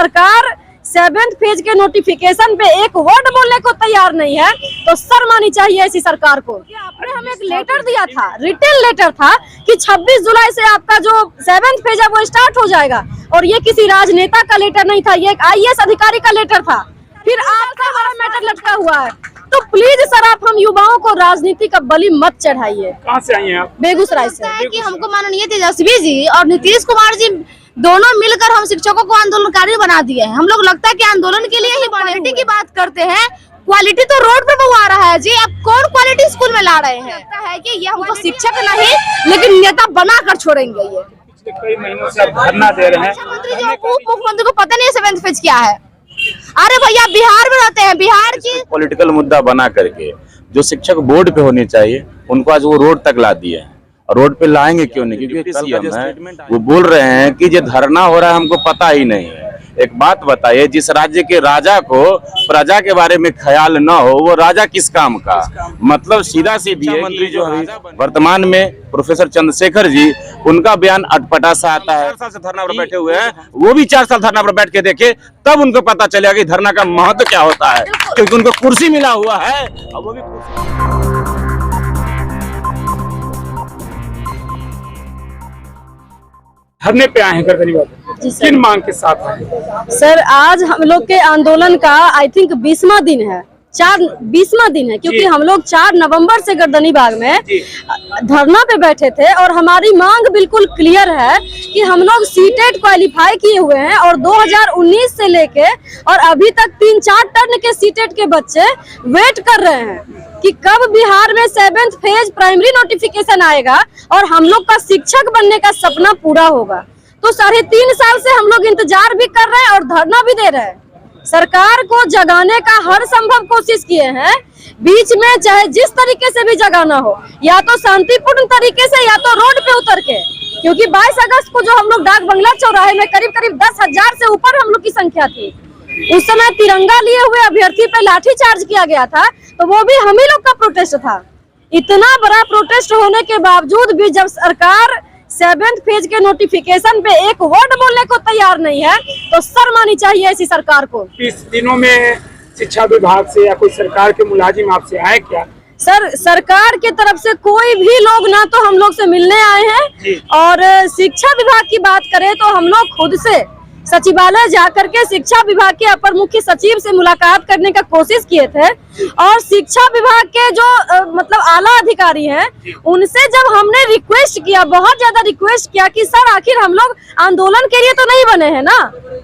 सरकार 7th phase के notification पे एक वर्ड बोलने को तैयार नहीं है तो शर्म आनी चाहिए ऐसी सरकार को। आपने हमें एक लेटर दिया था, रिटन लेटर था कि 26 जुलाई से आपका जो 7th फेज है वो स्टार्ट हो जाएगा, और ये किसी राजनेता का लेटर नहीं था, ये एक IAS अधिकारी का लेटर था। फिर आपका हमारा मैटर लटका हुआ है, तो प्लीज सर आप हम युवाओं को राजनीति का बलि मत चढ़ाइए। कहाँ से आई हैं आप? बेगूसराय से। कि हमको माननीय तेजस्वी जी और नीतीश कुमार जी दोनों मिलकर हम शिक्षकों को आंदोलनकारी बना दिए हैं। हम लोग लगता है कि आंदोलन के लिए ही क्वालिटी की बात करते हैं, क्वालिटी तो रोड पे वो आ रहा है जी। अब कौन क्वालिटी स्कूल में ला रहे हैं? लगता है कि ये हमको शिक्षक नहीं लेकिन नेता बना कर छोड़ेंगे। ये कई महीनों से धरना दे रहे हैं। मुख्यमंत्री जी उप मुख्यमंत्री को पता नहीं है 7th फेज क्या है। अरे भैया बिहार में रहते हैं, बिहार की पॉलिटिकल मुद्दा बना करके जो शिक्षक बोर्ड पे होने चाहिए उनको आज वो रोड तक ला दिए हैं। रोड पे लाएंगे क्यों नहीं? क्योंकि सीएम है वो बोल रहे हैं कि ये धरना हो रहा है हमको पता ही नहीं है। एक बात बताइए, जिस राज्य के राजा को प्रजा के बारे में ख्याल न हो वो राजा किस काम का? मतलब सीधा सीधी मंत्री जो है वर्तमान में प्रोफेसर चंद्रशेखर जी, उनका बयान अटपटा सा आता है। 4 साल से धरना पर बैठे हुए हैं, वो भी 4 साल धरना पर बैठ के देखे तब उनको पता चलेगा कि धरना का महत्व क्या होता है, क्योंकि उनको कुर्सी मिला हुआ है। अब वो भी धरने पे आए हैं गर्दनीबाग, किन मांग के साथ आए? सर आज हम लोग के आंदोलन का आई थिंक 20वां दिन है, 20वां दिन है, क्योंकि हम लोग 4 नवंबर से गर्दनीबाग में धरना पे बैठे थे और हमारी मांग बिल्कुल क्लियर है कि हम लोग सीटेट क्वालिफाई किए हुए हैं और 2019 से लेके और अभी तक 3-4 टर्न के सीटेट के बच्चे वेट कर रहे हैं कि कब बिहार में 7th फेज प्राइमरी नोटिफिकेशन आएगा और हम लोग का शिक्षक बनने का सपना पूरा होगा। तो 3.5 साल से हम लोग इंतजार भी कर रहे हैं और धरना भी दे रहे हैं। सरकार को जगाने का हर संभव कोशिश किए हैं, बीच में चाहे जिस तरीके से भी जगाना हो, या तो शांतिपूर्ण तरीके से या तो रोड पे उतर के, क्योंकि 22 अगस्त को जो हम लोग डाक बंगला चौराहे में करीब 10,000 से ऊपर हम लोग की संख्या थी, उस समय तिरंगा लिए हुए अभ्यर्थी पे लाठी चार्ज किया गया था, तो वो भी हम ही लोग का प्रोटेस्ट था। इतना बड़ा प्रोटेस्ट होने के बावजूद भी जब सरकार 7th फेज के नोटिफिकेशन पे एक वर्ड बोलने को तैयार नहीं है तो शर्म आनी चाहिए ऐसी सरकार को। इस दिनों में शिक्षा विभाग से या कोई सरकार के मुलाजिम आपसे आए क्या? सर सरकार के तरफ से कोई भी लोग ना तो हम लोग से मिलने आए हैं, और शिक्षा विभाग की बात करें तो हम लोग खुद से सचिवालय जाकर के शिक्षा विभाग के अपर मुख्य सचिव से मुलाकात करने का कोशिश किए थे, और शिक्षा विभाग के जो मतलब आला अधिकारी हैं उनसे जब हमने रिक्वेस्ट किया, बहुत ज्यादा रिक्वेस्ट किया कि सर आखिर हम लोग आंदोलन के लिए तो नहीं बने हैं ना,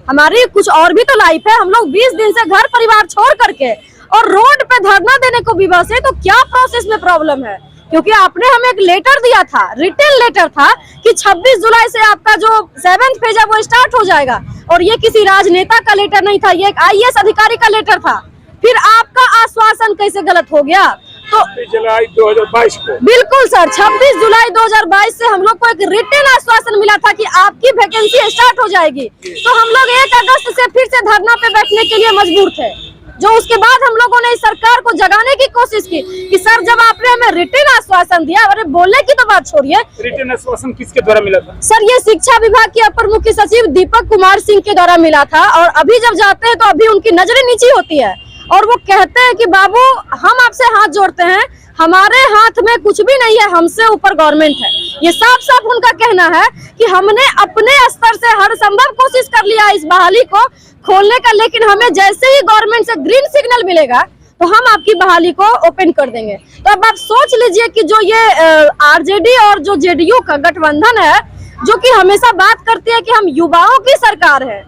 हमारी कुछ और भी तो लाइफ है, हम लोग 20 दिन से घर परिवार छोड़ करके और रोड पे धरना देने को भी बसे, तो क्या प्रोसेस में प्रॉब्लम है? क्योंकि आपने हमें एक लेटर दिया था, रिटन लेटर था कि 26 जुलाई से आपका जो 7th फेज है वो स्टार्ट हो जाएगा, और ये किसी राजनेता का लेटर नहीं था, ये एक IAS अधिकारी का लेटर था। फिर आपका आश्वासन कैसे गलत हो गया? तो 26 जुलाई 2022 को बिल्कुल सर, 26 जुलाई 2022 से हम लोग को एक रिटन आश्वासन मिला था कि आपकी वैकेंसी स्टार्ट हो जाएगी, तो हम लोग 1 अगस्त से फिर से धरना पे बैठने के लिए मजबूर थे। जो उसके बाद हम लोगों ने इस सरकार को जगाने की कोशिश की कि सर जब आपने हमें रिटन आश्वासन दिया, अरे बोलने की तो बात छोड़िए, रिटन आश्वासन किसके द्वारा मिला था? सर ये शिक्षा विभाग के अपर मुख्य सचिव दीपक कुमार सिंह के द्वारा मिला था, और अभी जब जाते हैं तो अभी उनकी नजरें नीची होती है और वो कहते हैं कि बाबू हम आपसे हाथ जोड़ते हैं, हमारे हाथ में कुछ भी नहीं है, हमसे ऊपर गवर्नमेंट है। ये साफ साफ उनका कहना है कि हमने अपने स्तर से हर संभव कोशिश कर लिया इस बहाली को खोलने का, लेकिन हमें जैसे ही गवर्नमेंट से ग्रीन सिग्नल मिलेगा तो हम आपकी बहाली को ओपन कर देंगे। तो अब आप सोच लीजिए कि जो ये आरजेडी और जो जेडीयू का गठबंधन है, जो कि हमेशा बात करती है कि हम युवाओं की सरकार है,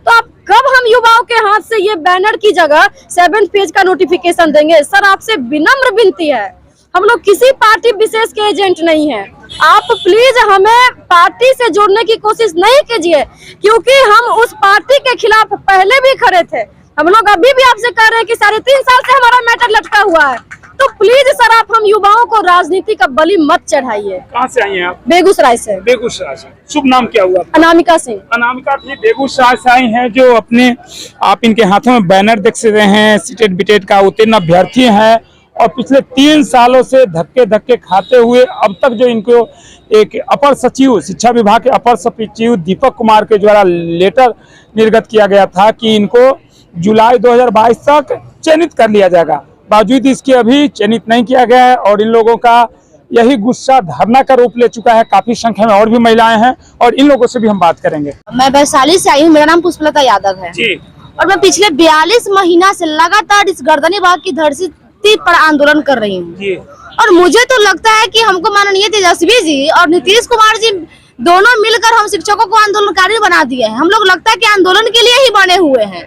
तो अब कब हम युवाओं के हाथ से ये बैनर की जगह 7th फेज का नोटिफिकेशन देंगे? सर आपसे विनम्र विनती है, हम लोग किसी पार्टी विशेष के एजेंट नहीं है, आप प्लीज हमें पार्टी से जोड़ने की कोशिश नहीं कीजिए, क्योंकि हम उस पार्टी के खिलाफ पहले भी खड़े थे। हम लोग अभी भी आपसे कह रहे हैं कि 3.5 साल से हमारा मैटर लटका हुआ है, तो प्लीज सर आप हम युवाओं को राजनीति का बलि मत चढ़ाइए। कहाँ से आई हैं आप? बेगूसराय से। बेगूसराय से। शुभ नाम क्या हुआ? अनामिका सिंह। अनामिका जी बेगूसराय से आई हैं, जो अपने आप इनके हाथों में बैनर देख सकते हैं, सीटेट बिटेट का उत्तीर्ण अभ्यर्थी है और पिछले 3 सालों से धक्के धक्के खाते हुए अब तक जो इनको एक अपर सचिव, शिक्षा विभाग के अपर सचिव दीपक कुमार के द्वारा लेटर निर्गत किया गया था कि इनको जुलाई 2022 तक चयनित कर लिया जाएगा, बावजूद इसके अभी चयनित नहीं किया गया है और इन लोगों का यही गुस्सा धरना का रूप ले चुका है। काफी संख्या में और भी महिलाएं हैं और इन लोगों से भी हम बात करेंगे। मैं वैशाली से आई हूँ, मेरा नाम पुष्पलता यादव है जी। और मैं पिछले 42 महीना से लगातार इस गर्दनी बाग की धरती पर आंदोलन कर रही हूँ और मुझे तो लगता है कि हमको माननीय तेजस्वी जी और नीतीश कुमार जी दोनों मिलकर हम शिक्षकों को आंदोलनकारी बना दिए हैं। हम लोग लगता है कि आंदोलन के लिए ही बने हुए हैं।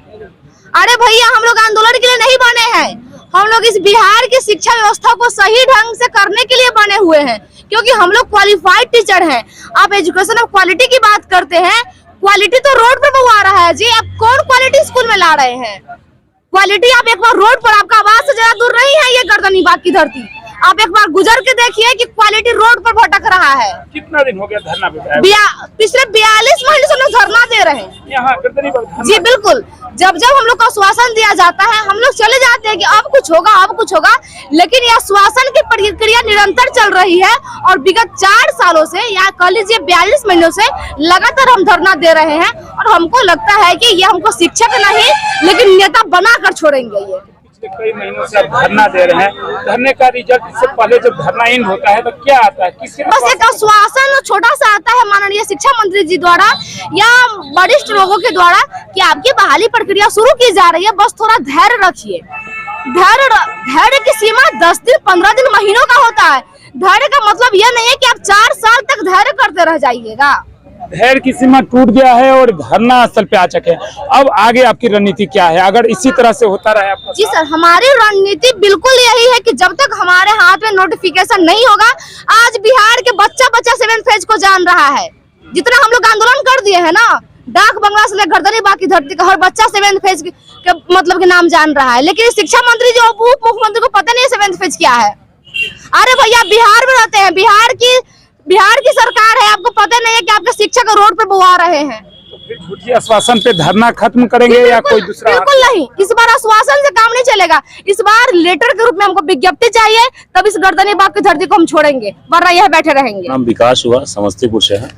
अरे भैया, हम लोग आंदोलन के लिए नहीं बने हैं, हम लोग इस बिहार की शिक्षा व्यवस्था को सही ढंग से करने के लिए बने हुए हैं, क्योंकि हम लोग क्वालिफाइड टीचर हैं। आप एजुकेशन ऑफ क्वालिटी की बात करते हैं, क्वालिटी तो रोड पर आ रहा है जी। आप कौन क्वालिटी स्कूल में ला रहे हैं? क्वालिटी आप एक बार रोड पर, आपका आवाज से ज्यादा दूर नहीं है ये गर्दनी बाग की धरती। आप एक बार गुजर के देखिए कि क्वालिटी रोड पर भटक रहा है। कितना दिन हो गया धरना पे? पिछले 42 महीने से लोग धरना दे रहे हैं यहाँ गर्दनी बाग धरना। जी बिल्कुल। जब जब हम लोग को आश्वासन दिया जाता है, हम लोग चले जाते हैं कि अब कुछ होगा, अब कुछ होगा, लेकिन यह आश्वासन की प्रक्रिया निरंतर चल रही है और विगत 4 सालों से या कह लीजिए 42 महीनों से लगातार हम धरना दे रहे हैं और हमको लगता है कि ये हमको शिक्षक नहीं लेकिन नेता बनाकर छोड़ेंगे। ये कई महीनों से आप धरना दे रहे हैं, धरने का रिजल्ट इससे पहले जब धरना इन होता है तो क्या आता है? किसके बस एक आश्वासन छोटा सा आता है माननीय शिक्षा मंत्री जी द्वारा या वरिष्ठ लोगों के द्वारा कि आपकी बहाली प्रक्रिया शुरू की जा रही है, बस थोड़ा धैर्य रखिए। धैर्य की सीमा 10 दिन, 15 दिन, महीनों का होता है। धैर्य का मतलब यह नहीं है कि आप 4 साल तक धैर्य करते रह जाइएगा। धैर्य की सीमा टूट गया है और धरना स्थल पे आ चुके हैं। अब आगे आपकी रणनीति क्या है अगर इसी तरह से होता रहे? आपका जी सर, हमारी रणनीति बिल्कुल यही है कि जब तक हमारे हाथ में नोटिफिकेशन नहीं होगा, आज बिहार के बच्चा 7th फेज को जान रहा है। जितना हम लोग आंदोलन कर दिए हैं ना, डाक बंगला से लेकर गर्दनी बाग की धरती का हर बच्चा 7th फेज के मतलब के नाम जान रहा है, लेकिन शिक्षा मंत्री जो उप मुख्यमंत्री को पता नहीं है 7th फेज क्या है। अरे भैया, बिहार में रहते हैं, बिहार की सरकार है, आपको पता नहीं है कि आपके शिक्षक रोड पे बुआ रहे हैं। तो फिर झूठी आश्वासन पे धरना खत्म करेंगे या कोई दूसरा? बिल्कुल नहीं, इस बार आश्वासन से काम नहीं चलेगा। इस बार लेटर के रूप में हमको विज्ञप्ति चाहिए, तब इस गर्दनी बाग की धरती को हम छोड़ेंगे, वरना यह बैठे रहेंगे। नाम विकास हुआ, समस्तीपुर से है।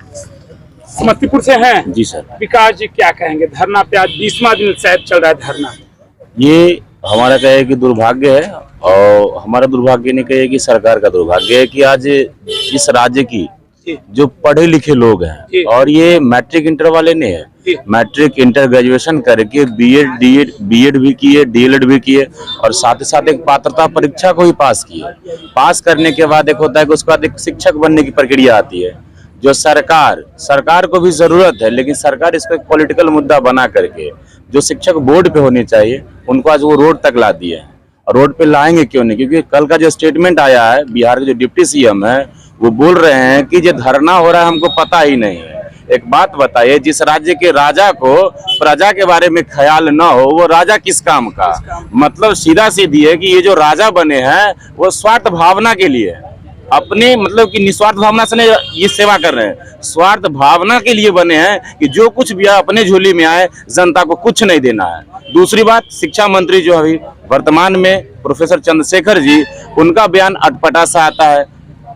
समस्तीपुर से हैं? जी सर। विकास जी, क्या कहेंगे? धरना पे आज 20वां दिन शायद चल रहा है धरना। ये हमारा कहे कि दुर्भाग्य है और हमारा दुर्भाग्य नहीं कहे कि सरकार का दुर्भाग्य है कि आज इस राज्य की जो पढ़े लिखे लोग हैं और ये मैट्रिक इंटर वाले नहीं है, मैट्रिक इंटर ग्रेजुएशन करके बीएड भी किए, डीएलएड भी किए और साथ ही साथ एक पात्रता परीक्षा को भी पास किए। पास करने के बाद एक होता है कि उसके बाद एक शिक्षक बनने की प्रक्रिया आती है, जो सरकार को भी जरूरत है, लेकिन सरकार इसको एक पॉलिटिकल मुद्दा बना करके जो शिक्षक बोर्ड पे होने चाहिए उनको आज वो रोड तक ला दिए हैं। और रोड पे लाएंगे क्यों नहीं? क्योंकि कल का जो स्टेटमेंट आया है, बिहार के जो डिप्टी सीएम है वो बोल रहे हैं कि जो धरना हो रहा है हमको पता ही नहीं है। एक बात बताइए, जिस राज्य के राजा को प्रजा के बारे में ख्याल न हो, वो राजा किस काम का? मतलब सीधा सीधी है कि ये जो राजा बने हैं वो स्वार्थ भावना के लिए, अपने मतलब कि निस्वार्थ भावना से ये सेवा कर रहे हैं, स्वार्थ भावना के लिए बने हैं कि जो कुछ भी अपने झोली में आए, जनता को कुछ नहीं देना है। दूसरी बात, शिक्षा मंत्री जो अभी वर्तमान में प्रोफेसर चंद्रशेखर जी, उनका बयान अटपटा सा आता है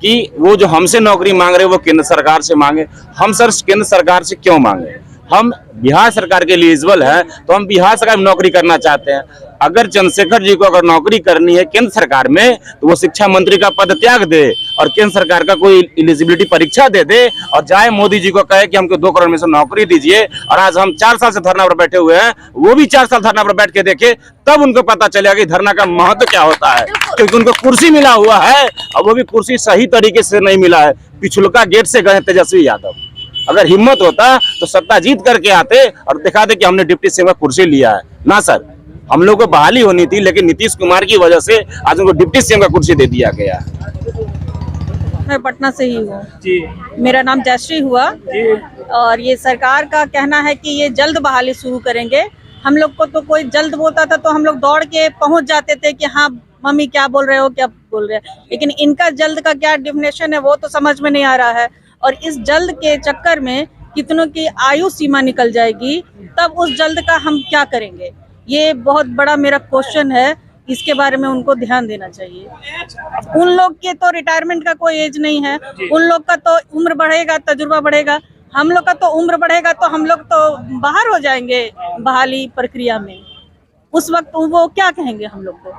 कि वो जो हमसे नौकरी मांग रहे हैं वो केंद्र सरकार से मांगे। हम सर केंद्र सरकार से क्यों मांगे? हम बिहार सरकार के एलिजिबल हैं तो हम बिहार सरकार में नौकरी करना चाहते हैं। अगर चंद्रशेखर जी को अगर नौकरी करनी है केंद्र सरकार में तो वो शिक्षा मंत्री का पद त्याग दे और केंद्र सरकार का कोई एलिजिबिलिटी परीक्षा दे दे और जाए मोदी जी को कहे कि हमको 2 करोड़ में से नौकरी दीजिए। और आज हम 4 साल से धरना पर बैठे हुए हैं, वो भी 4 साल धरना पर बैठ के देखे, तब उनको पता चलेगा कि धरना का महत्व क्या होता है। क्योंकि उनको कुर्सी मिला हुआ है और वो भी कुर्सी सही तरीके से नहीं मिला है, पिछुलका गेट से गए तेजस्वी यादव। अगर हिम्मत होता तो सत्ता जीत करके आते और दिखाते कि हमने डिप्टी सीएम का कुर्सी लिया है। ना सर, हम लोग को बहाली होनी थी, लेकिन नीतीश कुमार की वजह से आज उनको डिप्टी सीएम का कुर्सी दे दिया गया। मैं पटना से ही हूँ जी। मेरा नाम जयश्री हुआ जी। और ये सरकार का कहना है कि ये जल्द बहाली शुरू करेंगे। हम लोग को तो कोई जल्द बोलता था तो हम लोग दौड़ के पहुंच जाते थे कि हाँ मम्मी क्या बोल रहे हो, क्या बोल रहे हैं, लेकिन इनका जल्द का क्या डेफिनेशन है वो तो समझ में नहीं आ रहा है। और इस जल्द के चक्कर में कितनों की आयु सीमा निकल जाएगी, तब उस जल्द का हम क्या करेंगे? ये बहुत बड़ा मेरा क्वेश्चन है इसके बारे में उनको ध्यान देना चाहिए। उन लोग के तो रिटायरमेंट का कोई एज नहीं है, उन लोग का तो उम्र बढ़ेगा, तजुर्बा बढ़ेगा। हम लोग का तो उम्र बढ़ेगा तो हम लोग तो बाहर हो जाएंगे बहाली प्रक्रिया में, उस वक्त वो क्या कहेंगे हम लोग को।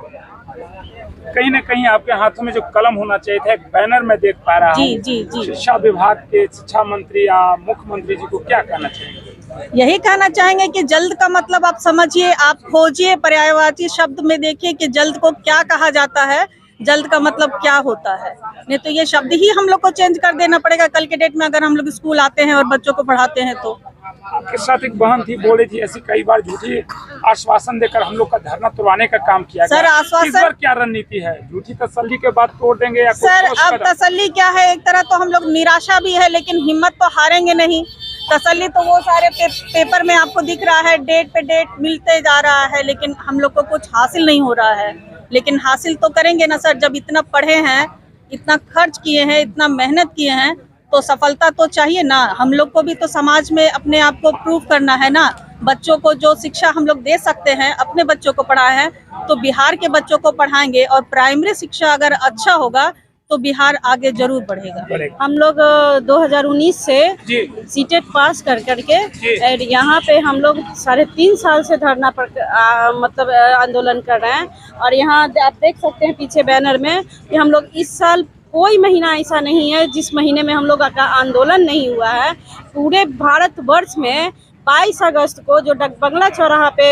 कहीं ना कहीं आपके हाथों में जो कलम होना चाहिए था, एक बैनर में देख पा रहा हूं। जी जी जी। शिक्षा विभाग के शिक्षा मंत्री या मुख्यमंत्री जी को क्या कहना चाहिए? यही कहना चाहेंगे कि जल्द का मतलब आप समझिए, आप खोजिए, पर्यायवाची शब्द में देखिए कि जल्द को क्या कहा जाता है, जल्द का मतलब क्या होता है। नहीं तो ये शब्द ही हम लोग को चेंज कर देना पड़ेगा कल के डेट में, अगर हम लोग स्कूल आते हैं और बच्चों को पढ़ाते हैं तो। आपके साथ एक बहन थी, बोली थी ऐसी कई बार झूठी आश्वासन देकर हम लोग का धरना तोड़वाने का काम किया सर, गया। आश्वासन- इस बार क्या रणनीति है? झूठी तसल्ली के बाद तोड़ देंगे या सर अब तसल्ली क्या है, एक तरह तो हम लोग निराशा भी है लेकिन हिम्मत तो हारेंगे नहीं। तसल्ली तो वो सारे पेपर में आपको दिख रहा है, डेट पे डेट मिलते जा रहा है, लेकिन हम लोग को कुछ हासिल नहीं हो रहा है। लेकिन हासिल तो करेंगे ना सर, जब इतना पढ़े हैं, इतना खर्च किए हैं, इतना मेहनत किए हैं, तो सफलता तो चाहिए ना। हम लोग को भी तो समाज में अपने आप को प्रूव करना है ना। बच्चों को जो शिक्षा हम लोग दे सकते हैं, अपने बच्चों को पढ़ाए हैं तो बिहार के बच्चों को पढ़ाएंगे, और प्राइमरी शिक्षा अगर अच्छा होगा तो बिहार आगे जरूर बढ़ेगा। हम लोग 2019 से सीटेट पास कर करके और यहाँ पे हम लोग 3.5 साल से धरना पर मतलब आंदोलन कर रहे हैं। और यहाँ आप देख सकते हैं पीछे बैनर में कि हम लोग इस साल कोई महीना ऐसा नहीं है जिस महीने में हम लोग का आंदोलन नहीं हुआ है। पूरे भारतवर्ष में 22 अगस्त को जो बंगला चौराहा पे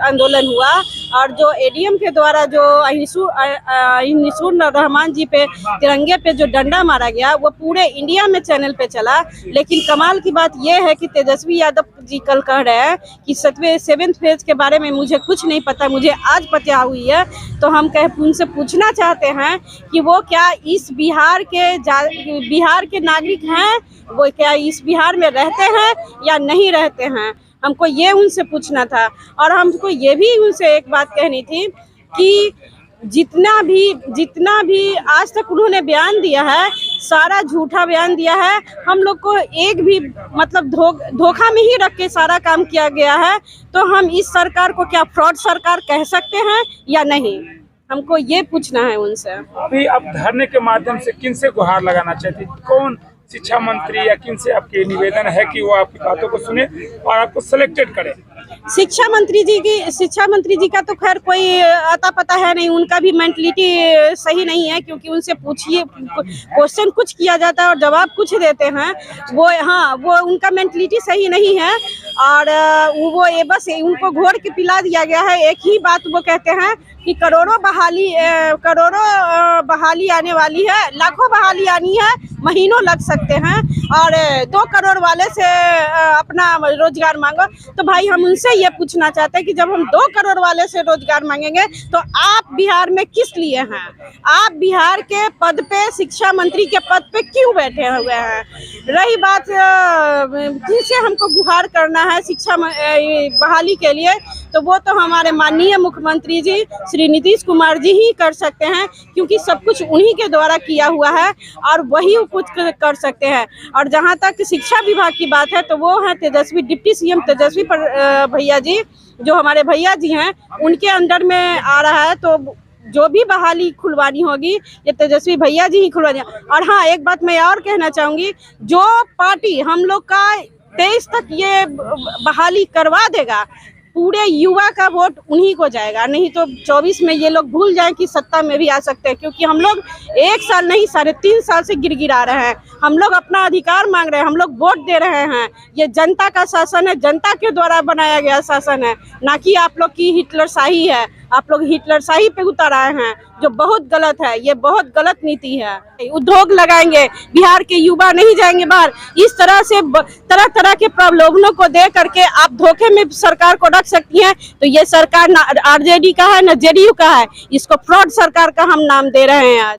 आंदोलन हुआ और जो एडीएम के द्वारा जो अहिनिसुर रहमान जी पे तिरंगे पे जो डंडा मारा गया, वो पूरे इंडिया में चैनल पे चला। लेकिन कमाल की बात यह है कि तेजस्वी यादव जी कल कह रहे हैं कि 7वें फेज के बारे में मुझे कुछ नहीं पता, मुझे आज पता हुई है। तो हम उनसे पूछना चाहते हैं कि वो क्या इस बिहार के नागरिक हैं, वो क्या इस बिहार में रहते हैं या नहीं रहते हैं। हमको ये उनसे पूछना था। और हमको ये भी उनसे एक बात कहनी थी कि जितना भी आज तक उन्होंने बयान दिया है, सारा झूठा बयान दिया है। हम लोग को एक भी मतलब धोखा में ही रख के सारा काम किया गया है। तो हम इस सरकार को क्या फ्रॉड सरकार कह सकते हैं या नहीं, हमको ये पूछना है उनसे। अभी आप धरने के माध्यम से किन से गुहार लगाना चाहती, कौन शिक्षा मंत्री या किन से आपके निवेदन है कि वो आपकी बातों को सुने और आपको सिलेक्टेड करे? शिक्षा मंत्री जी का तो खैर कोई अता पता है नहीं, उनका भी मेंटलिटी सही नहीं है। क्योंकि उनसे पूछिए, क्वेश्चन कुछ किया जाता है और जवाब कुछ देते हैं। वो उनका मेंटलिटी सही नहीं है। और वो ये बस उनको घोर के पिला दिया गया है। एक ही बात वो कहते हैं कि करोड़ों बहाली आने वाली है, लाखों बहाली आनी है, महीनों लग सकते हैं, और 2 करोड़ वाले से अपना रोजगार मांगो। तो भाई हम उनसे ये पूछना चाहते हैं कि जब हम 2 करोड़ वाले से रोजगार मांगेंगे तो आप बिहार में किस लिए हैं? आप बिहार के पद पे, शिक्षा मंत्री के पद पे क्यों बैठे हुए हैं? रही बात किनसे हमको गुहार करना है शिक्षा बहाली के लिए, तो वो तो हमारे माननीय मुख्यमंत्री जी श्री नीतीश कुमार जी ही कर सकते हैं। क्योंकि सब कुछ उन्हीं के द्वारा किया हुआ है और वही कुछ कर सकते हैं। और जहां तक शिक्षा विभाग की बात है तो वो है तेजस्वी, डिप्टी सीएम तेजस्वी भैया जी, जो हमारे भैया जी हैं, उनके अंडर में आ रहा है। तो जो भी बहाली खुलवानी होगी ये तेजस्वी भैया जी ही खुलवानी। और हाँ, एक बात मैं और कहना चाहूंगी, जो पार्टी हम लोग का 23 तक ये बहाली करवा देगा, पूरे युवा का वोट उन्हीं को जाएगा। नहीं तो 24 में ये लोग भूल जाएं कि सत्ता में भी आ सकते हैं। क्योंकि हम लोग 1 साल नहीं 3.5 साल से गिरगिरा रहे हैं। हम लोग अपना अधिकार मांग रहे हैं, हम लोग वोट दे रहे हैं। ये जनता का शासन है, जनता के द्वारा बनाया गया शासन है, ना कि आप लोग की हिटलरशाही है। आप लोग हिटलरशाही पे उतर आए हैं, जो बहुत गलत है। ये बहुत गलत नीति है। उद्योग लगाएंगे, बिहार के युवा नहीं जाएंगे बाहर। इस तरह से तरह तरह के प्रलोभनों को दे करके आप धोखे में सरकार को रख सकती हैं। तो ये सरकार ना आरजेडी का है ना जेडीयू का है, इसको फ्रॉड सरकार का हम नाम दे रहे हैं आज।